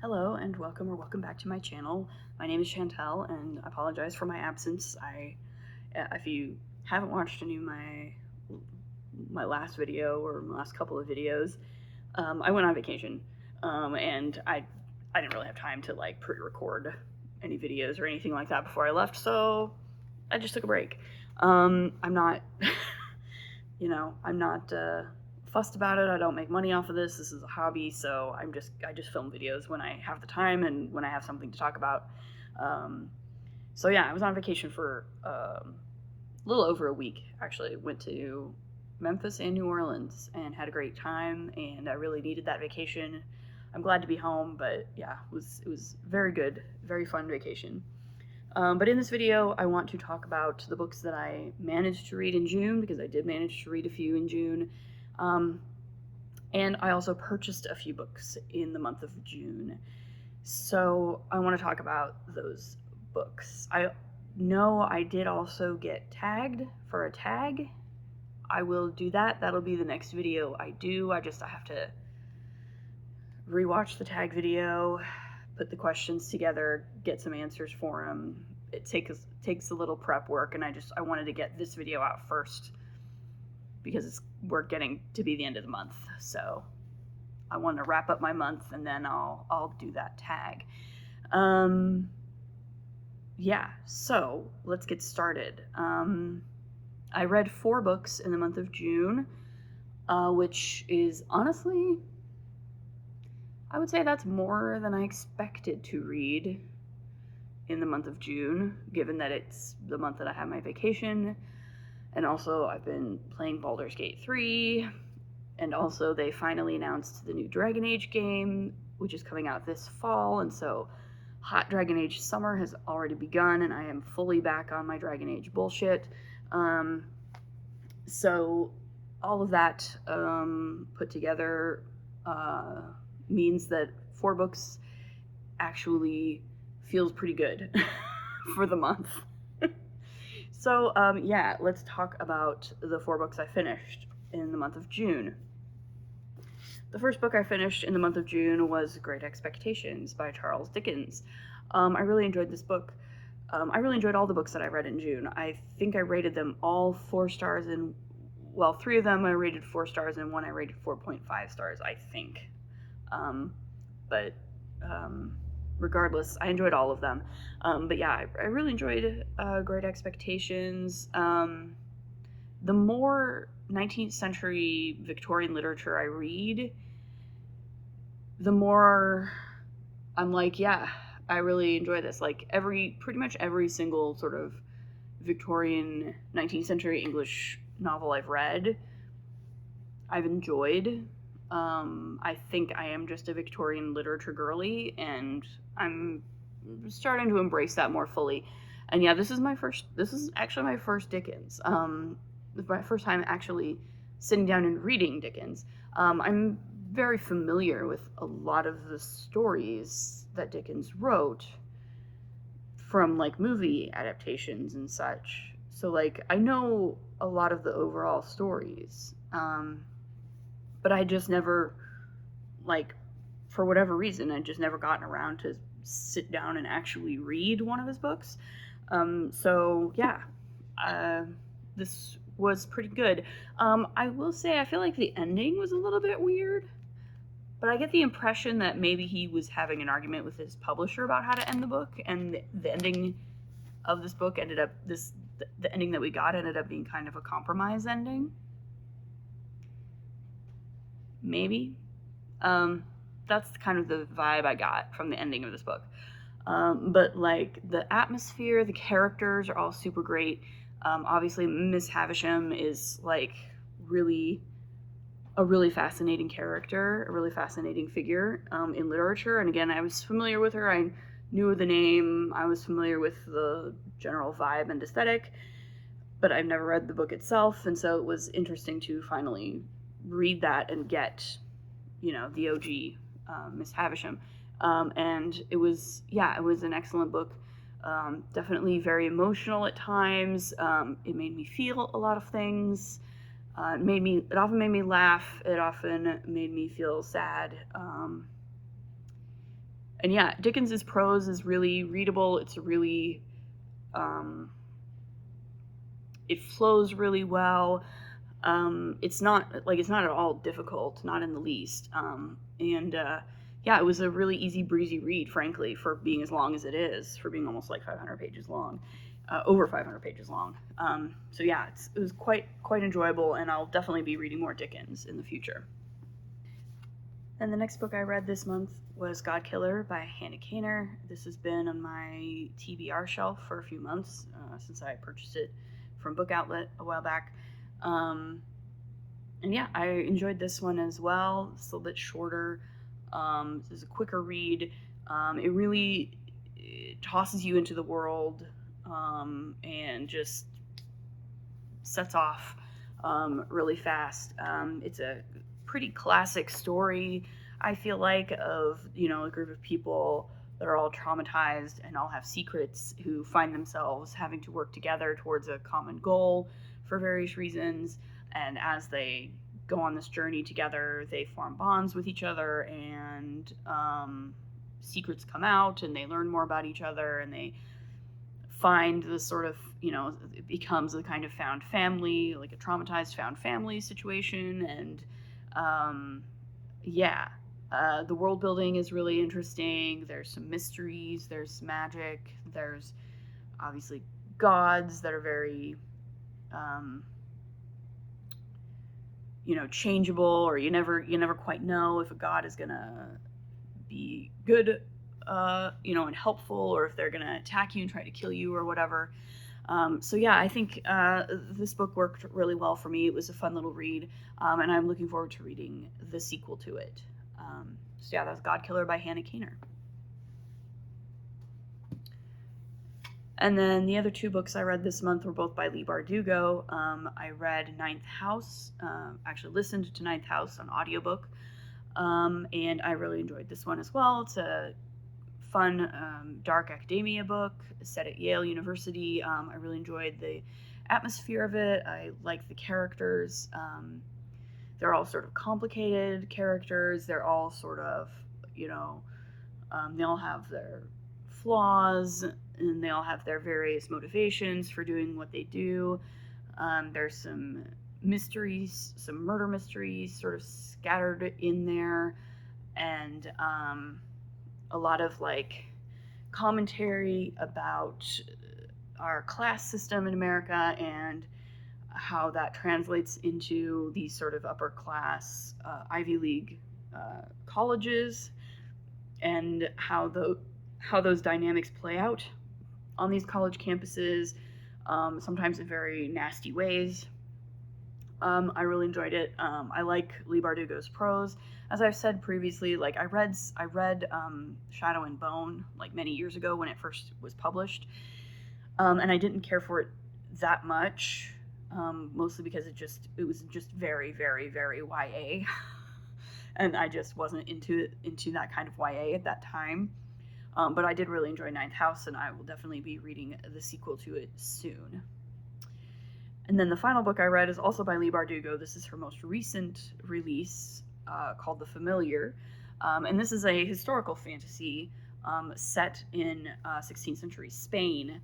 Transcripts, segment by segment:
Hello and welcome back to my channel. My name is Chantel and I apologize for my absence. If you haven't watched any of my last video or my last couple of videos, I went on vacation, and I didn't really have time to like pre-record any videos or anything like that before I left, so I just took a break. I'm not, I'm not fussed about it. I don't make money off of this. This is a hobby, so I just film videos when I have the time and when I have something to talk about. So yeah, I was on vacation for a little over a week. Actually, went to Memphis and New Orleans and had a great time. And I really needed that vacation. I'm glad to be home, but yeah, it was very good, very fun vacation. But in this video, I want to talk about the books that I managed to read in June, because I did manage to read a few in June. And I also purchased a few books in the month of June. So I want to talk about those books. I know I did also get tagged for a tag. I will do that. That'll be the next video I do. I have to rewatch the tag video, put the questions together, get some answers for them. It takes a little prep work, and I wanted to get this video out first because we're getting to be the end of the month. So I want to wrap up my month and then I'll do that tag. Yeah, so let's get started. I read 4 books in the month of June, which is honestly, I would say that's more than I expected to read in the month of June, given that it's the month that I have my vacation. And also I've been playing Baldur's Gate 3, and also they finally announced the new Dragon Age game, which is coming out this fall, and so Hot Dragon Age summer has already begun, and I am fully back on my Dragon Age bullshit. So all of that put together means that 4 books actually feels pretty good for the month. So yeah, let's talk about the 4 books I finished in the month of June. The first book I finished in the month of June was Great Expectations by Charles Dickens. I really enjoyed this book. I really enjoyed all the books that I read in June. I think I rated them all 4 stars, and 3 of them I rated 4 stars, and 1 I rated 4.5 stars, I think. But regardless, I enjoyed all of them. But yeah, I really enjoyed Great Expectations. The more 19th century Victorian literature I read, the more I'm like, yeah, I really enjoy this. Like pretty much every single sort of Victorian 19th century English novel I've read, I've enjoyed. I think I am just a Victorian literature girly, and I'm starting to embrace that more fully. And yeah, this is actually my first Dickens. My first time actually sitting down and reading Dickens. I'm very familiar with a lot of the stories that Dickens wrote from like movie adaptations and such. So like I know a lot of the overall stories. But I just never, like, for whatever reason, I just never gotten around to sit down and actually read one of his books. So yeah, this was pretty good. I will say I feel like the ending was a little bit weird, but I get the impression that maybe he was having an argument with his publisher about how to end the book, and the ending of this book the ending that we got ended up being kind of a compromise ending. Maybe. That's kind of the vibe I got from the ending of this book. But like the atmosphere, the characters are all super great. Obviously Miss Havisham is like a really fascinating character, a really fascinating figure in literature. And again, I was familiar with her. I knew the name. I was familiar with the general vibe and aesthetic, but I've never read the book itself. And so it was interesting to finally read that and get, the OG Miss Havisham. And it was an excellent book. Definitely very emotional at times. It made me feel a lot of things. It often made me laugh. It often made me feel sad. And yeah, Dickens's prose is really readable. It's really, it flows really well. It's not at all difficult, not in the least. And Yeah, it was a really easy breezy read, frankly, for being as long as it is, for being almost like 500 pages long, over 500 pages long. So yeah, it was quite enjoyable, and I'll definitely be reading more Dickens in the future. And the next book I read this month was Godkiller by Hannah Kaner. This has been on my TBR shelf for a few months, since I purchased it from Book Outlet a while back. And yeah, I enjoyed this one as well. It's a little bit shorter. It's a quicker read. It really tosses you into the world, and just sets off really fast. It's a pretty classic story, I feel like, of, a group of people that are all traumatized and all have secrets, who find themselves having to work together towards a common goal for various reasons. And as they go on this journey together, they form bonds with each other, and secrets come out, and they learn more about each other, and they find this sort of, it becomes a kind of found family, like a traumatized found family situation. And yeah, the world building is really interesting. There's some mysteries, there's magic, there's obviously gods that are very changeable, or you never quite know if a god is gonna be good, and helpful, or if they're gonna attack you and try to kill you or whatever. So yeah, I think this book worked really well for me. It was a fun little read, and I'm looking forward to reading the sequel to it. So yeah, that's Godkiller by Hannah Kaner. And then the other two books I read this month were both by Leigh Bardugo. I read Ninth House, actually listened to Ninth House on audiobook, and I really enjoyed this one as well. It's a fun, dark academia book set at Yale University. I really enjoyed the atmosphere of it. I like the characters. They're all sort of complicated characters. They're all sort of, they all have their flaws, and they all have their various motivations for doing what they do. There's some mysteries, some murder mysteries sort of scattered in there, and a lot of commentary about our class system in America, and how that translates into these sort of upper class Ivy League colleges, and how those dynamics play out on these college campuses, sometimes in very nasty ways. I really enjoyed it. I like Leigh Bardugo's prose. As I've said previously, I read Shadow and Bone many years ago when it first was published, and I didn't care for it that much, mostly because it was just very, very, very YA, and I just wasn't into that kind of YA at that time. But I did really enjoy Ninth House, and I will definitely be reading the sequel to it soon. And then the final book I read is also by Leigh Bardugo. This is her most recent release, called The Familiar. And this is a historical fantasy set in 16th century Spain,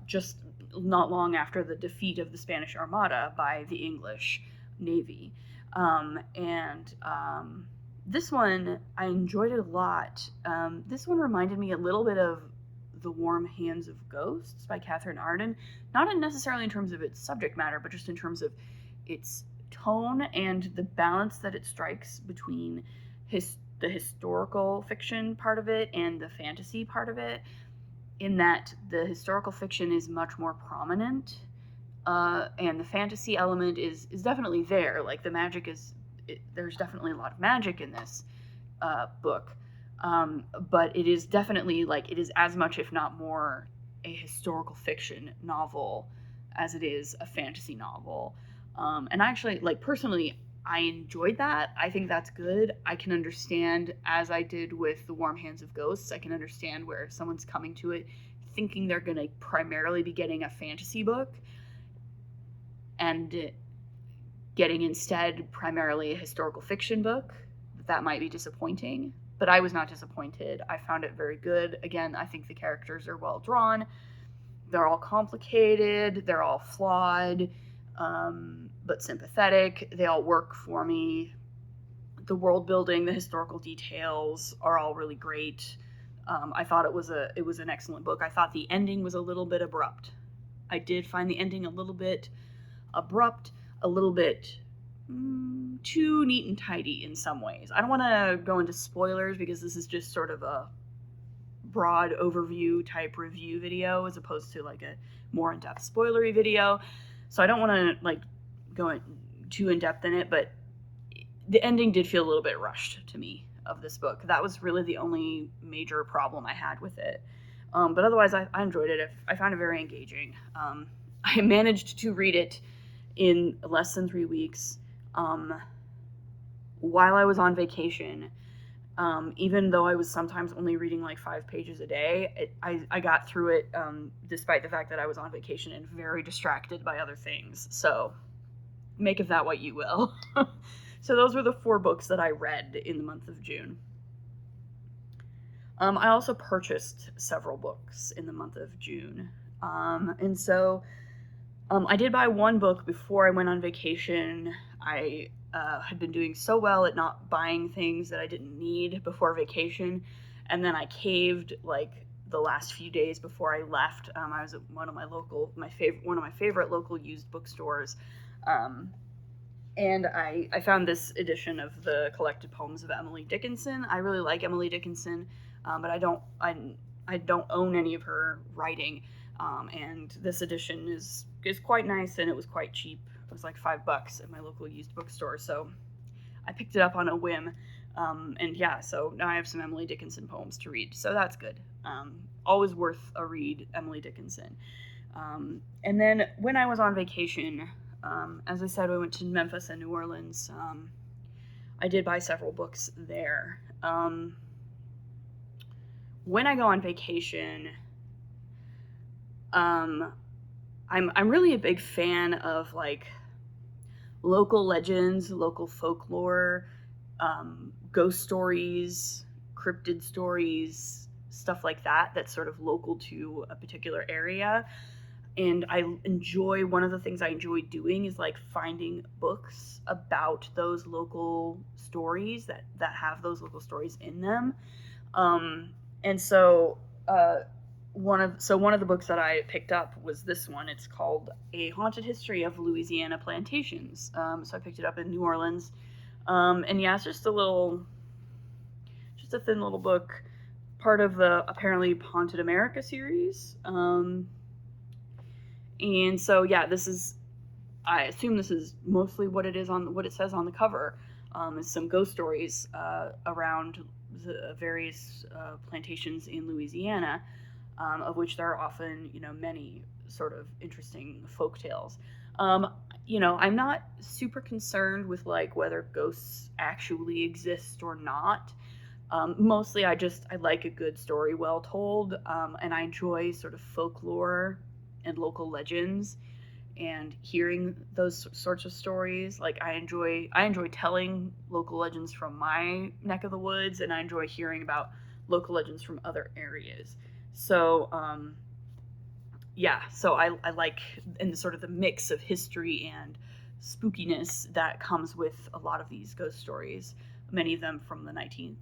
just not long after the defeat of the Spanish Armada by the English Navy. This one, I enjoyed it a lot. This one reminded me a little bit of The Warm Hands of Ghosts by Catherine Arden, not necessarily in terms of its subject matter, but just in terms of its tone and the balance that it strikes between the historical fiction part of it and the fantasy part of it, in that the historical fiction is much more prominent, and the fantasy element is definitely there. The magic there's definitely a lot of magic in this book, but it is definitely it is as much, if not more, a historical fiction novel as it is a fantasy novel. And actually, personally, I enjoyed that. I think that's good. I can understand, as I did with The Warm Hands of Ghosts, I can understand where if someone's coming to it thinking they're going to primarily be getting a fantasy book, and getting instead primarily a historical fiction book, that might be disappointing, but I was not disappointed. I found it very good. Again, I think the characters are well drawn. They're all complicated. They're all flawed, but sympathetic. They all work for me. The world building, the historical details are all really great. I thought it was an excellent book. I thought the ending was a little bit abrupt. I did find the ending a little bit abrupt, a little bit too neat and tidy in some ways. I don't want to go into spoilers because this is just sort of a broad overview type review video as opposed to like a more in-depth spoilery video. So I don't want to like go too in-depth in it, but the ending did feel a little bit rushed to me of this book. That was really the only major problem I had with it. But otherwise, I enjoyed it. I found it very engaging. I managed to read it in less than 3 weeks while I was on vacation. Even though I was sometimes only reading like 5 pages a day, I got through it despite the fact that I was on vacation and very distracted by other things. So make of that what you will. So those were the 4 books that I read in the month of June. I also purchased several books in the month of June. And so I did buy 1 book before I went on vacation. I had been doing so well at not buying things that I didn't need before vacation. And then I caved like the last few days before I left. I was at one of my favorite local used bookstores. And I found this edition of the collected poems of Emily Dickinson. I really like Emily Dickinson, but I don't own any of her writing. And this edition is quite nice, and it was quite cheap. It was like $5 at my local used bookstore, so I picked it up on a whim. And yeah, so now I have some Emily Dickinson poems to read, so that's good. Always worth a read, Emily Dickinson. And then when I was on vacation, as I said, we went to Memphis and New Orleans. I did buy several books there. When I go on vacation, I'm really a big fan of like local legends, local folklore, ghost stories, cryptid stories, stuff like that. That's sort of local to a particular area. And one of the things I enjoy doing is like finding books about those local stories that have those local stories in them. And so one of the books that I picked up was this one. It's called A Haunted History of Louisiana Plantations. So I picked it up in New Orleans. And yeah, it's just a thin little book, part of the apparently Haunted America series. And so, yeah, I assume this is mostly what it says on the cover, is some ghost stories around the various plantations in Louisiana, of which there are often, many sort of interesting folk tales. I'm not super concerned with like whether ghosts actually exist or not. Mostly I like a good story well told, and I enjoy sort of folklore and local legends and hearing those sorts of stories. Like I enjoy telling local legends from my neck of the woods, and I enjoy hearing about local legends from other areas. So so I like in the sort of the mix of history and spookiness that comes with a lot of these ghost stories, many of them from the 18th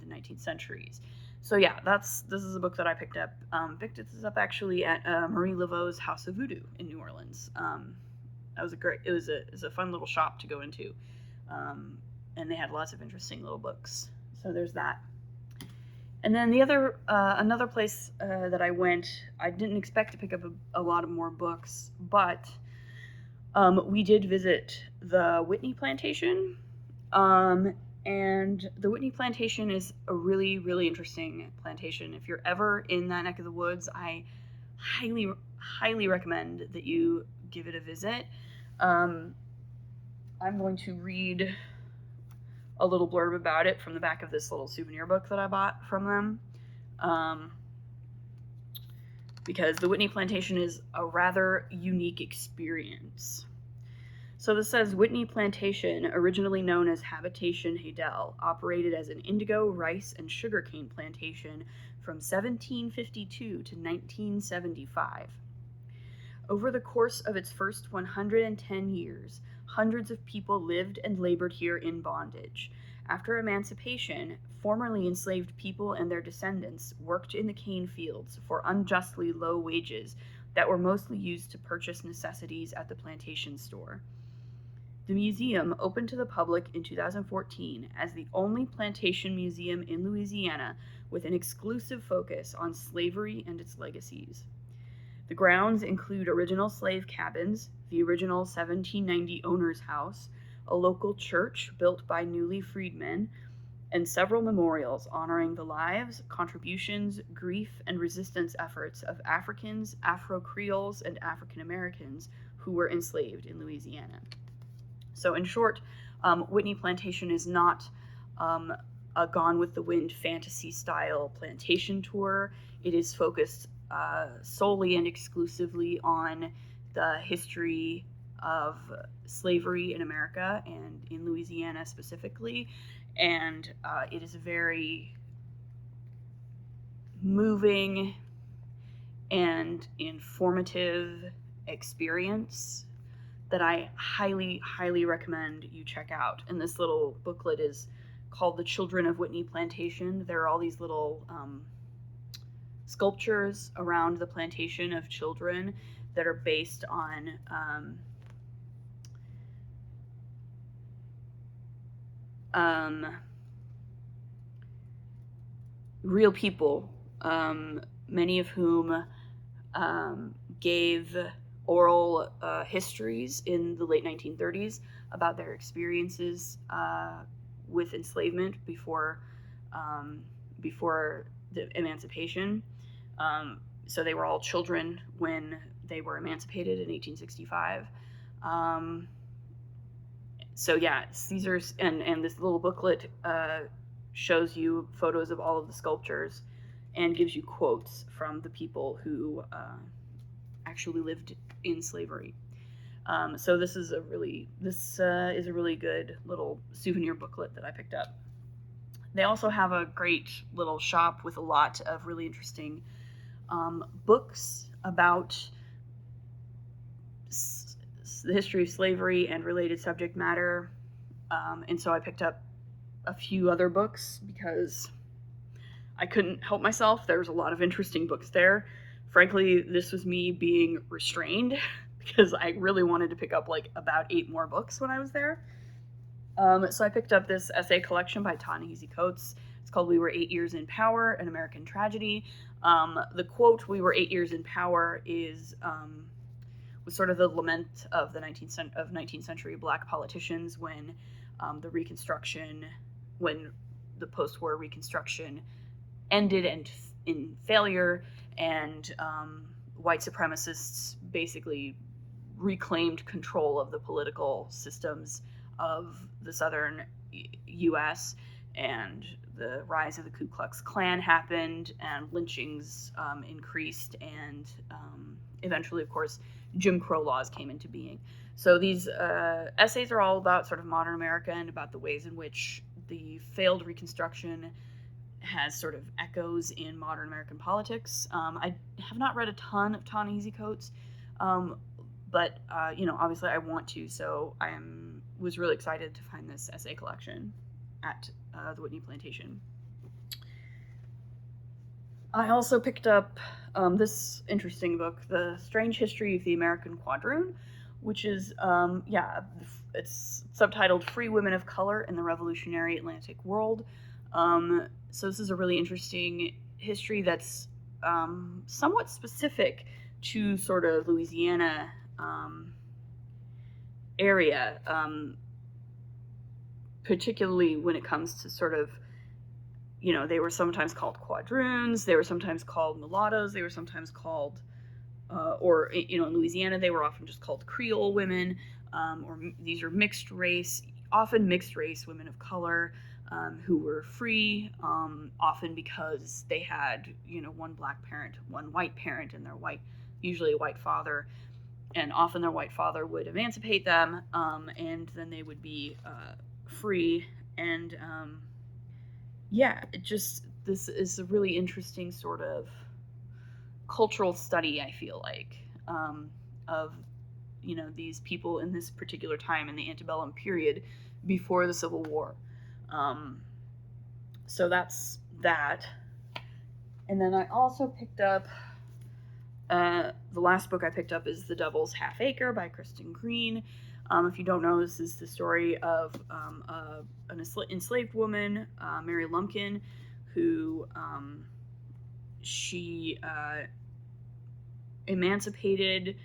and 19th centuries. So yeah, this is a book that I picked up. Picked this up actually at Marie Laveau's House of Voodoo in New Orleans. It was a fun little shop to go into, and they had lots of interesting little books. So there's that. And then another place that I went, I didn't expect to pick up a lot of more books, but we did visit the Whitney Plantation. And the Whitney Plantation is a really, really interesting plantation. If you're ever in that neck of the woods, I highly, highly recommend that you give it a visit. I'm going to read a little blurb about it from the back of this little souvenir book that I bought from them. Because the Whitney Plantation is a rather unique experience. So this says Whitney Plantation, originally known as Habitation Haydel, operated as an indigo, rice, and sugarcane plantation from 1752 to 1975. Over the course of its first 110 years, hundreds of people lived and labored here in bondage. After emancipation, formerly enslaved people and their descendants worked in the cane fields for unjustly low wages that were mostly used to purchase necessities at the plantation store. The museum opened to the public in 2014 as the only plantation museum in Louisiana with an exclusive focus on slavery and its legacies. The grounds include original slave cabins, the original 1790 owner's house, a local church built by newly freedmen, and several memorials honoring the lives, contributions, grief, and resistance efforts of Africans, Afro-Creoles, and African Americans who were enslaved in Louisiana. So in short, Whitney Plantation is not a Gone with the Wind fantasy-style plantation tour. It is focused solely and exclusively on the history of slavery in America and in Louisiana specifically. And it is a very moving and informative experience that I highly, highly recommend you check out. And this little booklet is called The Children of Whitney Plantation. There are all these little sculptures around the plantation of children that are based on real people, many of whom gave oral histories in the late 1930s about their experiences with enslavement before the emancipation. So they were all children when they were emancipated in 1865. So yeah, Caesar's and this little booklet shows you photos of all of the sculptures and gives you quotes from the people who actually lived in slavery. So this is a really good little souvenir booklet that I picked up. They also have a great little shop with a lot of really interesting books about the history of slavery and related subject matter. And so I picked up a few other books because I couldn't help myself. There's a lot of interesting books there. Frankly, this was me being restrained because I really wanted to pick up like about 8 more books when I was there. So I picked up this essay collection by Ta-Nehisi Coates. It's called We Were 8 Years in Power, An American Tragedy. The quote, We Were 8 Years in Power, was sort of the lament of the 19th century Black politicians when when the post-war Reconstruction ended in failure, and white supremacists basically reclaimed control of the political systems of the southern U.S., and the rise of the Ku Klux Klan happened, and lynchings increased, and eventually, of course, Jim Crow laws came into being. So these essays are all about sort of modern America and about the ways in which the failed Reconstruction has sort of echoes in modern American politics. I have not read a ton of Ta-Nehisi Coates, but obviously I want to, so I was really excited to find this essay collection at the Whitney Plantation. I also picked up this interesting book, The Strange History of the American Quadroon, which is, it's subtitled Free Women of Color in the Revolutionary Atlantic World. So this is a really interesting history that's somewhat specific to sort of Louisiana area, particularly when it comes to sort of, they were sometimes called quadroons, they were sometimes called mulattoes, they were sometimes called, in Louisiana, they were often just called Creole women, or these are often mixed race women of color, who were free, often because they had, one black parent, one white parent, and usually a white father. and often their white father would emancipate them, and then they would be free. And yeah, this is a really interesting sort of cultural study, I feel like, of these people in this particular time in the antebellum period before the Civil War. So that's that. And then I also picked up the last book I picked up is The Devil's Half-Acre by Kristen Green. If you don't know, this is the story of an enslaved woman, Mary Lumpkin, who she emancipated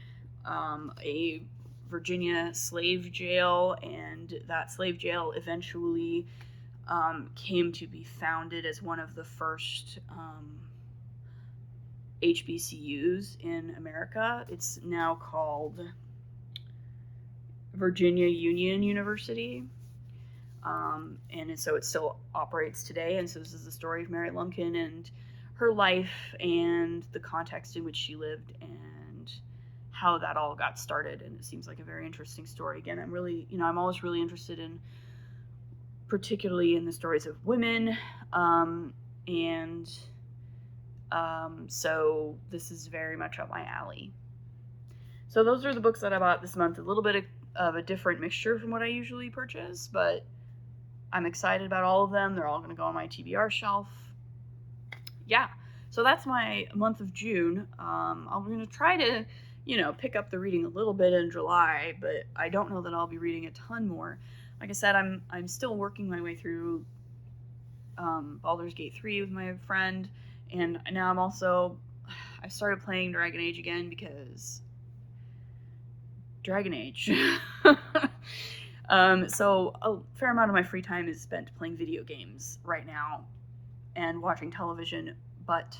a Virginia slave jail, and that slave jail eventually came to be founded as one of the first HBCUs in America. It's now called Virginia Union University, and so it still operates today. And so this is the story of Mary Lumpkin and her life and the context in which she lived and how that all got started. And it seems like a very interesting story. Again, I'm always really interested in, particularly in the stories of women, so this is very much up my alley. So those are the books that I bought this month. A little bit of a different mixture from what I usually purchase, but I'm excited about all of them. They're all going to go on my TBR shelf. Yeah, so that's my month of June. I'm going to try to, pick up the reading a little bit in July, but I don't know that I'll be reading a ton more. Like I said, I'm still working my way through Baldur's Gate 3 with my friend, and now I started playing Dragon Age again because Dragon Age. So a fair amount of my free time is spent playing video games right now and watching television, but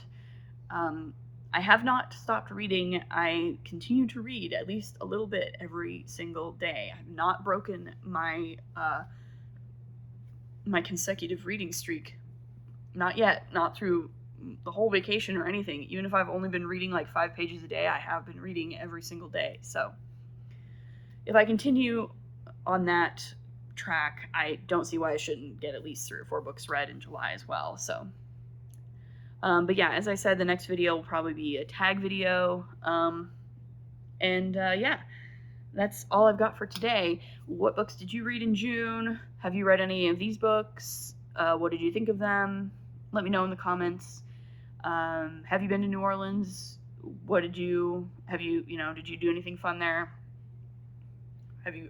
I have not stopped reading. I continue to read at least a little bit every single day. I've not broken my my consecutive reading streak. Not yet. Not through the whole vacation or anything. Even if I've only been reading like 5 pages a day, I have been reading every single day. So if I continue on that track, I don't see why I shouldn't get at least 3 or 4 books read in July as well. So but yeah, as I said, the next video will probably be a tag video. Yeah, that's all I've got for today. What books did you read in June? Have you read any of these books? What did you think of them? Let me know in the comments. Have you been to New Orleans? Did you do anything fun there?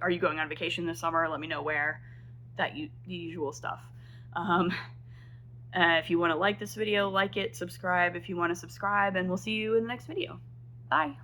Are you going on vacation this summer? Let me know where. The usual stuff. If you want to like this video, like it, subscribe if you want to subscribe, and we'll see you in the next video. Bye.